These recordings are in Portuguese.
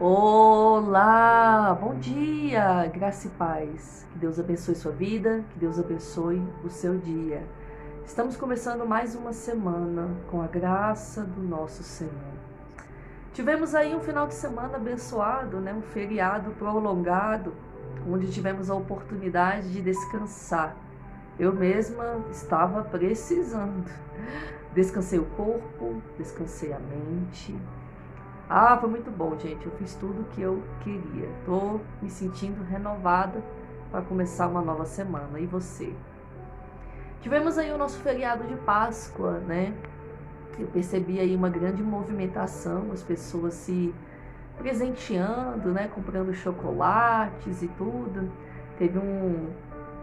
Olá, bom dia, graça e paz. Que Deus abençoe sua vida, que Deus abençoe o seu dia. Estamos começando mais uma semana com a graça do nosso Senhor. Tivemos aí um final de semana abençoado, né? Um feriado prolongado, onde tivemos a oportunidade de descansar. Eu mesma estava precisando. Descansei o corpo, descansei a mente. Foi muito bom, gente. Eu fiz tudo o que eu queria. Tô me sentindo renovada para começar uma nova semana. E você? Tivemos aí o nosso feriado de Páscoa, né? Eu percebi aí uma grande movimentação, as pessoas se presenteando, né? Comprando chocolates e tudo. Teve um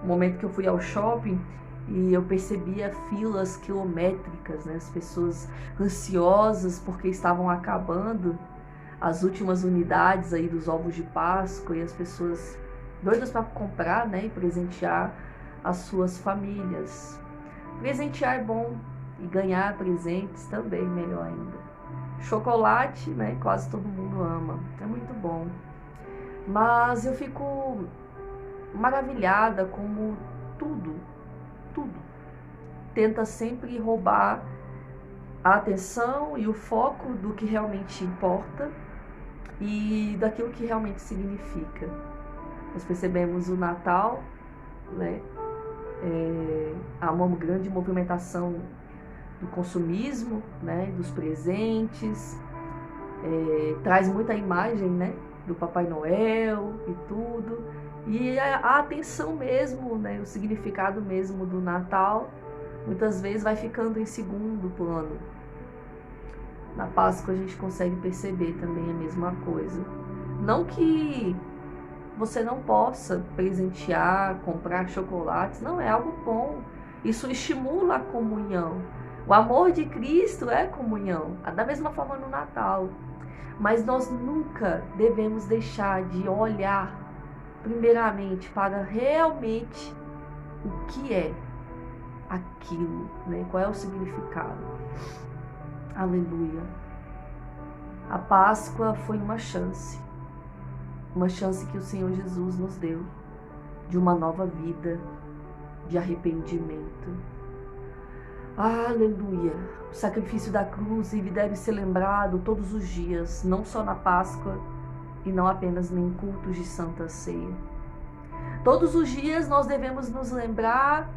momento que eu fui ao shopping e eu percebia filas quilométricas, né? As pessoas ansiosas porque estavam acabando as últimas unidades aí dos ovos de Páscoa e as pessoas doidas para comprar, né? E presentear as suas famílias. Presentear é bom e ganhar presentes também, melhor ainda. Chocolate, né? Quase todo mundo ama, é muito bom. Mas eu fico maravilhada como tudo tenta sempre roubar a atenção e o foco do que realmente importa e daquilo que realmente significa. Nós percebemos o Natal, né? Há uma grande movimentação do consumismo, né? Dos presentes, traz muita imagem, né? Do Papai Noel e tudo. E a atenção mesmo, né, o significado mesmo do Natal, muitas vezes vai ficando em segundo plano. Na Páscoa a gente consegue perceber também a mesma coisa. Não que você não possa presentear, comprar chocolates, não, é algo bom. Isso estimula a comunhão. O amor de Cristo é comunhão, da mesma forma no Natal. Mas nós nunca devemos deixar de olhar primeiramente para realmente o que é aquilo, né? Qual é o significado. Aleluia. A Páscoa foi uma chance que o Senhor Jesus nos deu de uma nova vida, de arrependimento. Aleluia. O sacrifício da cruz ele deve ser lembrado todos os dias, não só na Páscoa, e não apenas em cultos de Santa Ceia. Todos os dias nós devemos nos lembrar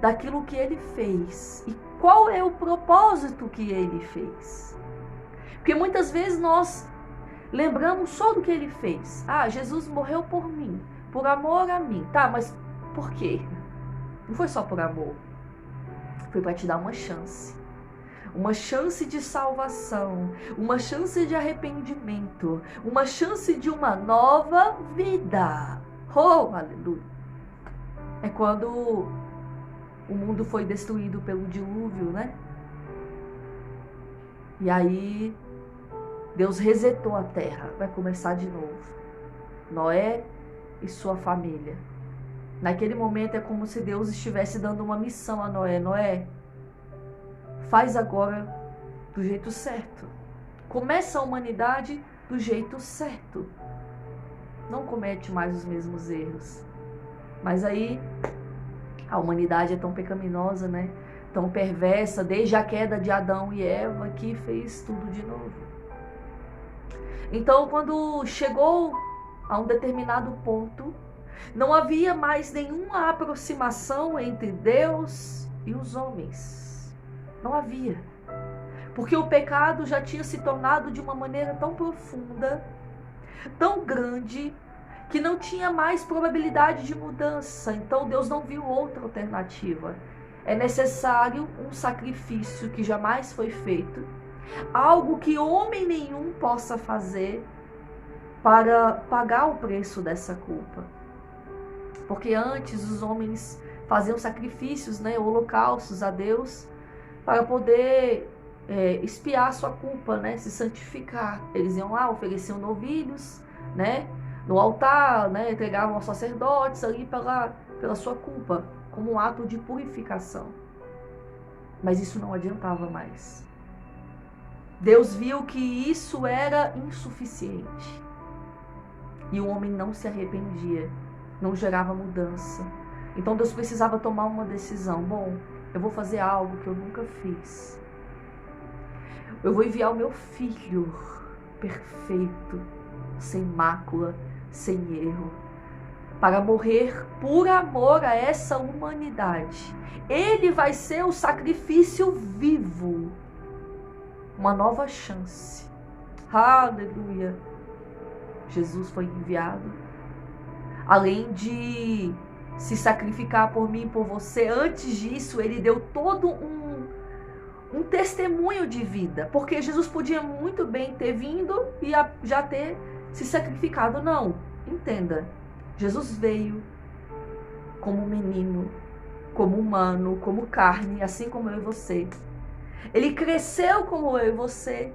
daquilo que Ele fez e qual é o propósito que Ele fez. Porque muitas vezes nós lembramos só do que Ele fez. Jesus morreu por mim, por amor a mim. Tá, mas por quê? Não foi só por amor. Foi para te dar uma chance de salvação, uma chance de arrependimento, uma chance de uma nova vida. Oh, aleluia! É quando o mundo foi destruído pelo dilúvio, né? E aí Deus resetou a terra, vai começar de novo. Noé e sua família. Naquele momento é como se Deus estivesse dando uma missão a Noé. Noé, faz agora do jeito certo. Começa a humanidade do jeito certo. Não comete mais os mesmos erros. Mas aí a humanidade é tão pecaminosa, né? Tão perversa, desde a queda de Adão e Eva, que fez tudo de novo. Então, quando chegou a um determinado ponto, não havia mais nenhuma aproximação entre Deus e os homens. Não havia. Porque o pecado já tinha se tornado de uma maneira tão profunda, tão grande, que não tinha mais probabilidade de mudança. Então Deus não viu outra alternativa. É necessário um sacrifício que jamais foi feito, algo que homem nenhum possa fazer para pagar o preço dessa culpa. Porque antes os homens faziam sacrifícios, né, holocaustos a Deus, para poder expiar sua culpa, né, se santificar. Eles iam lá, ofereciam novilhos, né, no altar, né, entregavam aos sacerdotes ali pela sua culpa, como um ato de purificação. Mas isso não adiantava mais. Deus viu que isso era insuficiente. e o homem não se arrependia, não gerava mudança. Então Deus precisava tomar uma decisão. Bom, eu vou fazer algo que eu nunca fiz. Eu vou enviar o meu filho perfeito, sem mácula, sem erro, para morrer por amor a essa humanidade. Ele vai ser o sacrifício vivo, uma nova chance. Aleluia! Jesus foi enviado, além de se sacrificar por mim e por você. Antes disso, ele deu todo um testemunho de vida, porque Jesus podia muito bem ter vindo e já ter se sacrificado. Não, entenda, Jesus veio como menino, como humano, como carne, assim como eu e você. Ele cresceu como eu e você.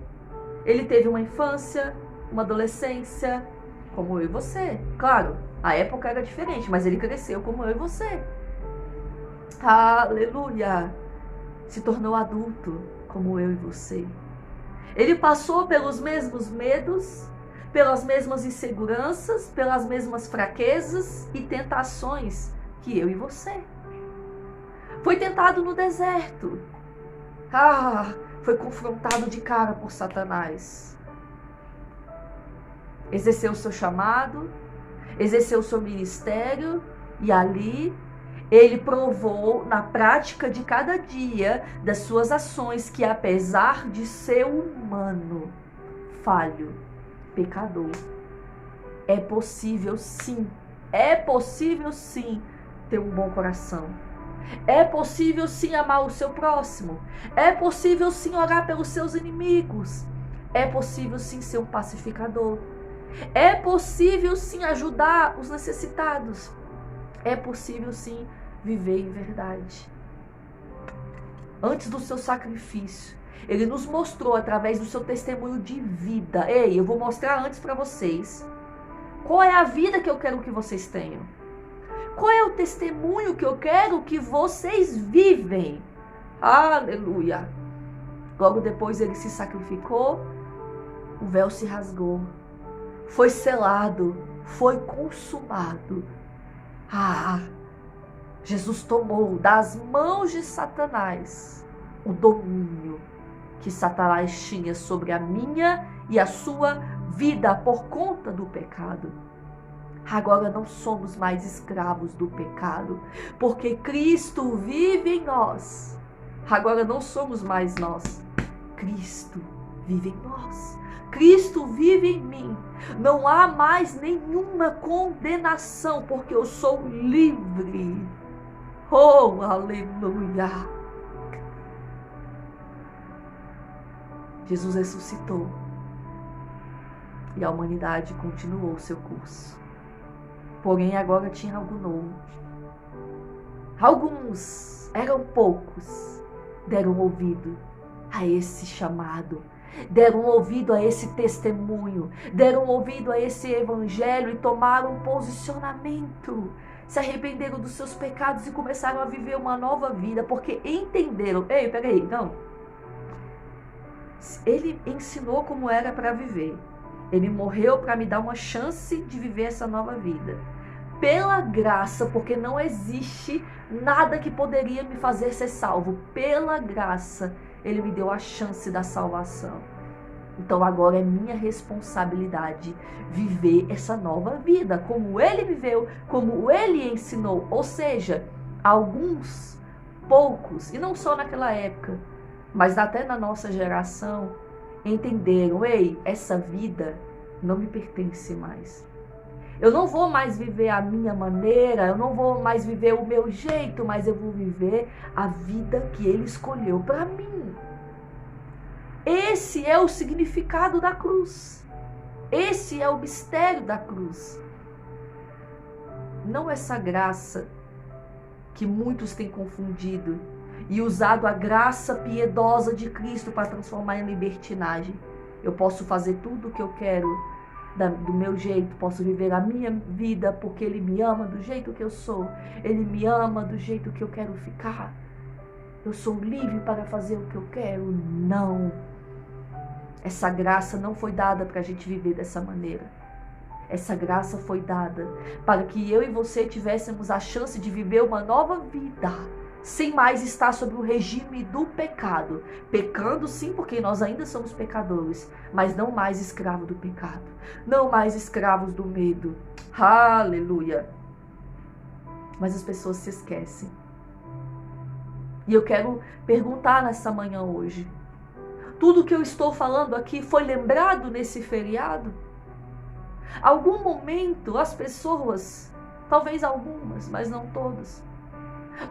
Ele teve uma infância, uma adolescência, como eu e você. Claro, a época era diferente, mas ele cresceu como eu e você. Aleluia! Se tornou adulto, como eu e você. Ele passou pelos mesmos medos, pelas mesmas inseguranças, pelas mesmas fraquezas e tentações que eu e você. Foi tentado no deserto. Foi confrontado de cara por Satanás. Exerceu o seu chamado, exerceu o seu ministério, e ali ele provou na prática de cada dia das suas ações que, apesar de ser humano, falho, pecador, é possível sim ter um bom coração. É possível sim amar o seu próximo. É possível sim orar pelos seus inimigos. É possível sim ser um pacificador. É possível sim ajudar os necessitados. É possível sim viver em verdade. Antes do seu sacrifício, ele nos mostrou através do seu testemunho de vida. Ei, eu vou mostrar antes para vocês qual é a vida que eu quero que vocês tenham. Qual é o testemunho que eu quero que vocês vivem? Aleluia! Logo depois ele se sacrificou, o véu se rasgou, foi selado, foi consumado. Jesus tomou das mãos de Satanás o domínio que Satanás tinha sobre a minha e a sua vida por conta do pecado. Agora não somos mais escravos do pecado, porque Cristo vive em nós. Agora não somos mais nós. Cristo vive em nós. Cristo vive em mim. Não há mais nenhuma condenação, porque eu sou livre. Oh, aleluia! Jesus ressuscitou e a humanidade continuou o seu curso. Porém, agora tinha algo novo. Alguns, eram poucos, deram ouvido a esse chamado, deram ouvido a esse testemunho, deram ouvido a esse evangelho e tomaram um posicionamento. Se arrependeram dos seus pecados e começaram a viver uma nova vida, porque entenderam. Ei, peraí, não. Ele ensinou como era para viver. Ele morreu para me dar uma chance de viver essa nova vida. Pela graça, porque não existe nada que poderia me fazer ser salvo. Pela graça, ele me deu a chance da salvação. Então agora é minha responsabilidade viver essa nova vida, como ele viveu, como ele ensinou. Ou seja, alguns, poucos, e não só naquela época, mas até na nossa geração, entenderam: ei, essa vida não me pertence mais. Eu não vou mais viver a minha maneira, eu não vou mais viver o meu jeito, mas eu vou viver a vida que ele escolheu para mim. Esse é o significado da cruz. Esse é o mistério da cruz. Não essa graça que muitos têm confundido e usado a graça piedosa de Cristo para transformar em libertinagem. Eu posso fazer tudo o que eu quero do meu jeito, posso viver a minha vida porque Ele me ama do jeito que eu sou, Ele me ama do jeito que eu quero ficar. Eu sou livre para fazer o que eu quero. Não. Essa graça não foi dada para a gente viver dessa maneira. Essa graça foi dada para que eu e você tivéssemos a chance de viver uma nova vida, sem mais estar sob o regime do pecado. Pecando sim, porque nós ainda somos pecadores, mas não mais escravos do pecado, não mais escravos do medo. Aleluia! Mas as pessoas se esquecem. E eu quero perguntar nessa manhã hoje, tudo que eu estou falando aqui foi lembrado nesse feriado? Algum momento as pessoas, talvez algumas, mas não todas,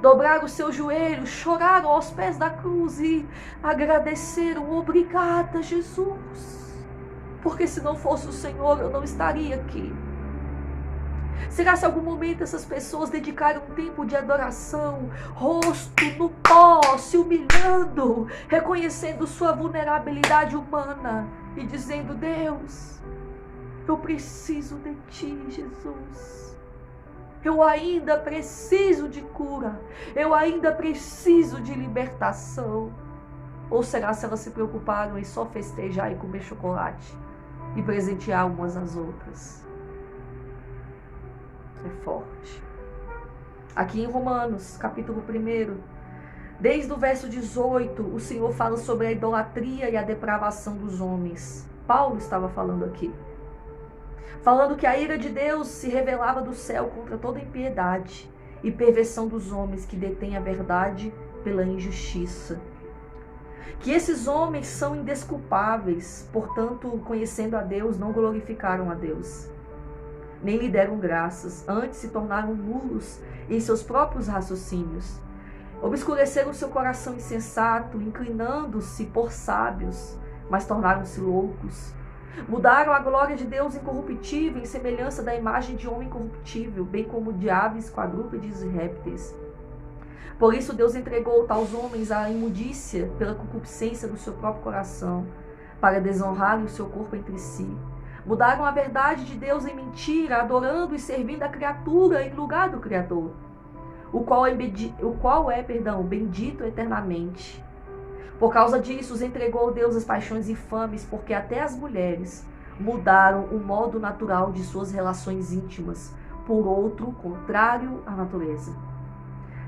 dobraram os seus joelhos, choraram aos pés da cruz e agradeceram. Obrigada, Jesus, porque se não fosse o Senhor eu não estaria aqui. Será se algum momento essas pessoas dedicaram um tempo de adoração, rosto no pó, se humilhando, reconhecendo sua vulnerabilidade humana e dizendo: Deus, eu preciso de Ti, Jesus. Eu ainda preciso de cura. Eu ainda preciso de libertação. Ou será se elas se preocuparam em só festejar e comer chocolate e presentear umas às outras? É forte. Aqui em Romanos, capítulo 1, desde o verso 18, o Senhor fala sobre a idolatria e a depravação dos homens. Paulo estava falando aqui. Falando que a ira de Deus se revelava do céu contra toda impiedade e perversão dos homens que detêm a verdade pela injustiça. Que esses homens são indesculpáveis, portanto, conhecendo a Deus, não glorificaram a Deus, nem lhe deram graças, antes se tornaram nulos em seus próprios raciocínios. Obscureceram seu coração insensato, inclinando-se por sábios, mas tornaram-se loucos. Mudaram a glória de Deus incorruptível em semelhança da imagem de homem corruptível, bem como de aves, quadrúpedes e répteis. Por isso Deus entregou tais homens à imundícia pela concupiscência do seu próprio coração, para desonrarem o seu corpo entre si. Mudaram a verdade de Deus em mentira, adorando e servindo a criatura em lugar do Criador, o qual é bendito eternamente. Por causa disso, os entregou Deus às paixões infames, porque até as mulheres mudaram o modo natural de suas relações íntimas por outro contrário à natureza.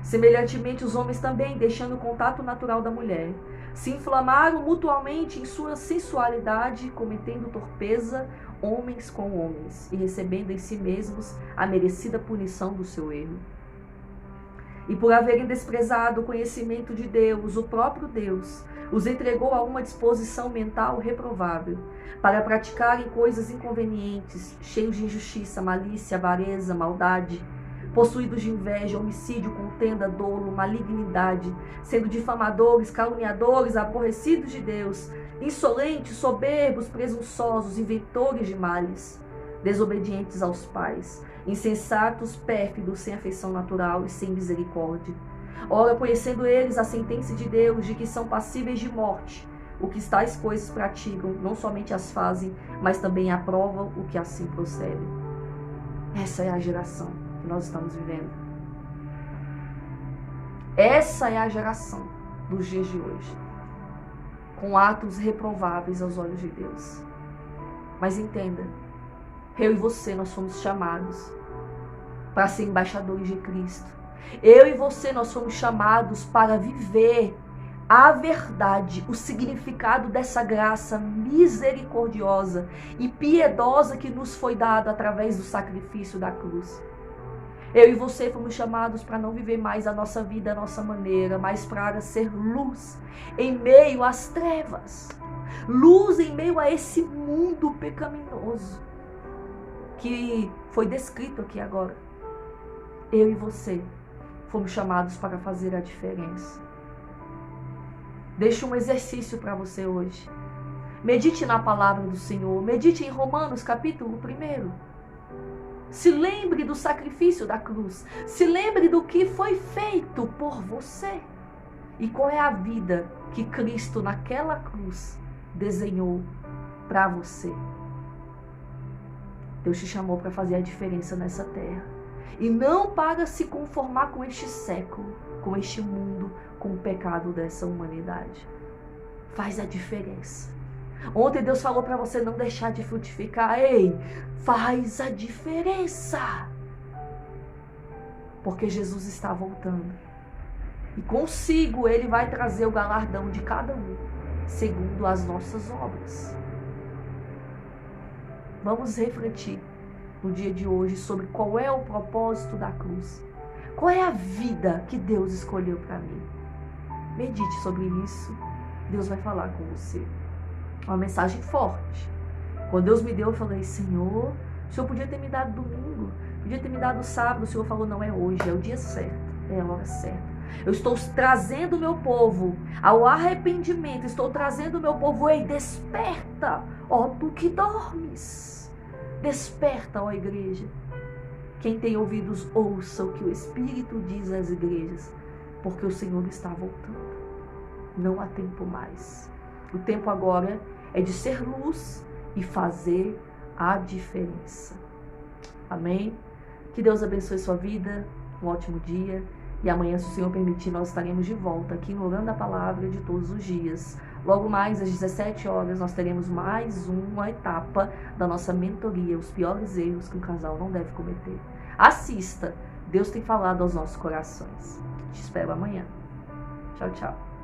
Semelhantemente, os homens também, deixando o contato natural da mulher, se inflamaram mutuamente em sua sensualidade, cometendo torpeza homens com homens e recebendo em si mesmos a merecida punição do seu erro. E por haverem desprezado o conhecimento de Deus, o próprio Deus os entregou a uma disposição mental reprovável, para praticarem coisas inconvenientes, cheios de injustiça, malícia, avareza, maldade, possuídos de inveja, homicídio, contenda, dolo, malignidade, sendo difamadores, caluniadores, aborrecidos de Deus, insolentes, soberbos, presunçosos, inventores de males, desobedientes aos pais, insensatos, pérfidos, sem afeição natural e sem misericórdia. Ora, conhecendo eles a sentença de Deus, de que são passíveis de morte, o que tais coisas praticam, não somente as fazem, mas também aprovam o que assim procede. Essa é a geração que nós estamos vivendo. Essa é a geração dos dias de hoje, com atos reprováveis aos olhos de Deus. Mas entenda, eu e você, nós fomos chamados para ser embaixadores de Cristo. Eu e você, nós fomos chamados para viver a verdade, o significado dessa graça misericordiosa e piedosa que nos foi dada através do sacrifício da cruz. Eu e você fomos chamados para não viver mais a nossa vida, a nossa maneira, mas para ser luz em meio às trevas. Luz em meio a esse mundo pecaminoso que foi descrito aqui agora. Eu e você fomos chamados para fazer a diferença. Deixo um exercício para você hoje. Medite na palavra do Senhor. Medite em Romanos capítulo 1. Se lembre do sacrifício da cruz. Se lembre do que foi feito por você. E qual é a vida que Cristo naquela cruz desenhou para você. Deus te chamou para fazer a diferença nessa terra. E não para se conformar com este século, com este mundo, com o pecado dessa humanidade. Faz a diferença. Ontem Deus falou para você não deixar de frutificar. Ei, faz a diferença. Porque Jesus está voltando. E consigo Ele vai trazer o galardão de cada um, segundo as nossas obras. Vamos refletir no dia de hoje sobre qual é o propósito da cruz. Qual é a vida que Deus escolheu para mim? Medite sobre isso. Deus vai falar com você. Uma mensagem forte. Quando Deus me deu, eu falei, Senhor, o Senhor podia ter me dado domingo, podia ter me dado sábado. O Senhor falou, não, é hoje, é o dia certo, é a hora certa. Eu estou trazendo o meu povo ao arrependimento. Estou trazendo o meu povo. Ei, desperta, ó tu que dormes. Desperta, ó igreja. Quem tem ouvidos, ouça o que o Espírito diz às igrejas. Porque o Senhor está voltando. Não há tempo mais. O tempo agora é de ser luz e fazer a diferença. Amém? Que Deus abençoe sua vida. Um ótimo dia. E amanhã, se o Senhor permitir, nós estaremos de volta aqui no Orando a Palavra de todos os dias. Logo mais, às 17 horas, nós teremos mais uma etapa da nossa mentoria, os piores erros que um casal não deve cometer. Assista! Deus tem falado aos nossos corações. Te espero amanhã. Tchau, tchau.